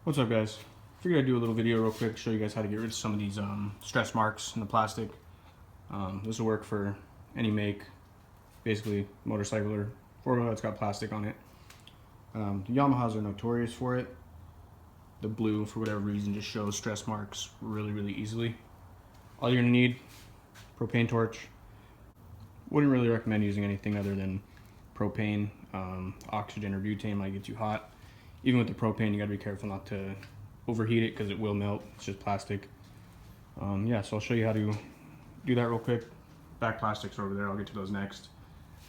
What's up, guys? Figured I'd do a little video real quick, show you guys how to get rid of some of these stress marks in the plastic. This will work for any make, basically motorcycle or four-wheel that's got plastic on it. The Yamahas are notorious for it. The blue, for whatever reason, just shows stress marks really easily. All you're gonna need, propane torch. Wouldn't really recommend using anything other than propane. Oxygen or butane might get too hot. Even with the propane, you gotta be careful not to overheat it because it will melt. It's just plastic. Yeah, so I'll show you how to do that real quick. Back plastics are over there. I'll get to those next.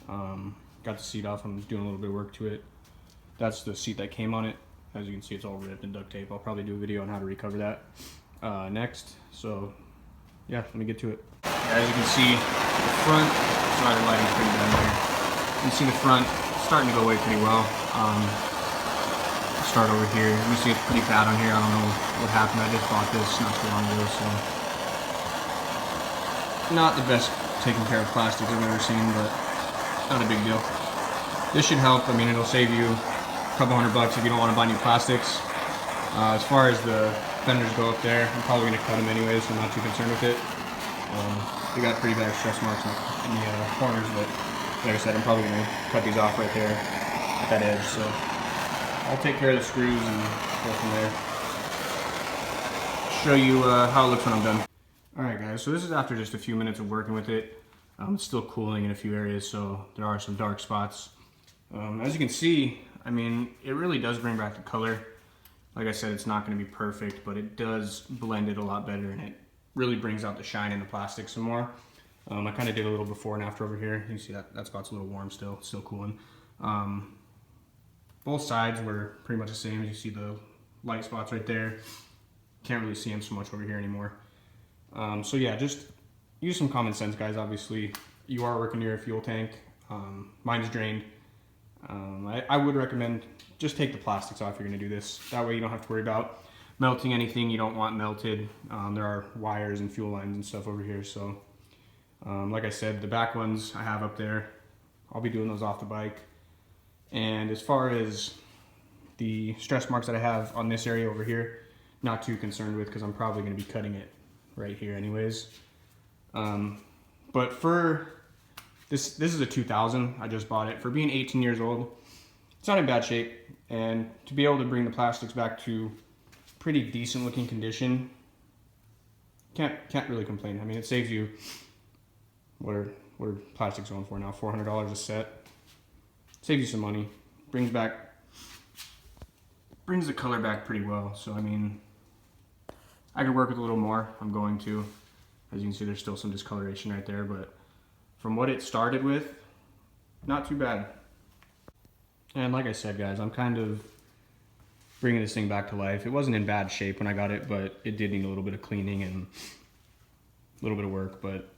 Got the seat off. I'm doing a little bit of work to it. That's the seat that came on it. As you can see, it's all ripped and duct tape. I'll probably do a video on how to recover that next. So yeah, let me get to it. As you can see, the front, sorry, the lighting's pretty bad here. You can see the front starting to go away pretty well. Start over here. You see it's pretty bad on here. I don't know what happened. I just bought this not too long ago, so not the best taken care of plastic I've ever seen, but not a big deal. This should help. I mean, it'll save you a couple $100 if you don't want to buy new plastics. As far as the fenders go up there, I'm probably going to cut them anyway, so I'm not too concerned with it. They got pretty bad stress marks in the corners, but like I said, I'm probably going to cut these off right there at that edge. So I'll take care of the screws and go from there. Show you how it looks when I'm done. Alright guys, so this is after just a few minutes of working with it. It's still cooling in a few areas, so there are some dark spots. As you can see, I mean, it really does bring back the color. Like I said, it's not going to be perfect, but it does blend it a lot better, and it really brings out the shine in the plastic some more. I kind of did a little before and after over here. You can see that spot's a little warm still cooling. Both sides were pretty much the same. You see the light spots right there. Can't really see them so much over here anymore. So yeah, just use some common sense, guys. Obviously, you are working near a fuel tank. Mine's drained. I would recommend just take the plastics off if you're going to do this. That way you don't have to worry about melting anything you don't want melted. There are wires and fuel lines and stuff over here. So like I said, the back ones I have up there, I'll be doing those off the bike. And as far as the stress marks that I have on this area over here, not too concerned with because I'm probably going to be cutting it right here anyways. But for this is a 2000. I just bought it. For being 18 years old, it's not in bad shape. And to be able to bring the plastics back to pretty decent looking condition, can't really complain. I mean, it saves you, what are plastics going for now? $400 a set. Saves you some money, brings the color back pretty well. So I mean, I could work with a little more. I'm going to. As you can see, there's still some discoloration right there, but from what it started with, not too bad. And like I said, guys, I'm kind of bringing this thing back to life. It wasn't in bad shape when I got it, but it did need a little bit of cleaning and a little bit of work. But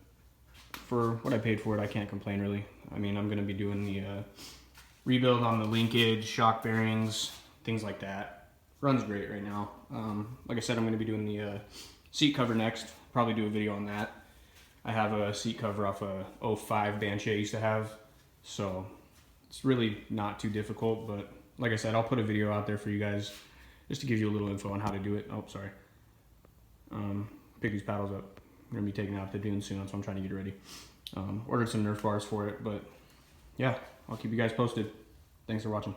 for what I paid for it, I can't complain really. I mean, I'm going to be doing the rebuild on the linkage, shock bearings, things like that. Runs great right now. Like I said, I'm going to be doing the seat cover next. Probably do a video on that. I have a seat cover off a 05 Banshee I used to have, so it's really not too difficult. But like I said, I'll put a video out there for you guys just to give you a little info on how to do it. Oh, sorry. Pick these paddles up. I'm going to be taking it out to the dune soon, so I'm trying to get it ready. Ordered some Nerf bars for it, but yeah, I'll keep you guys posted. Thanks for watching.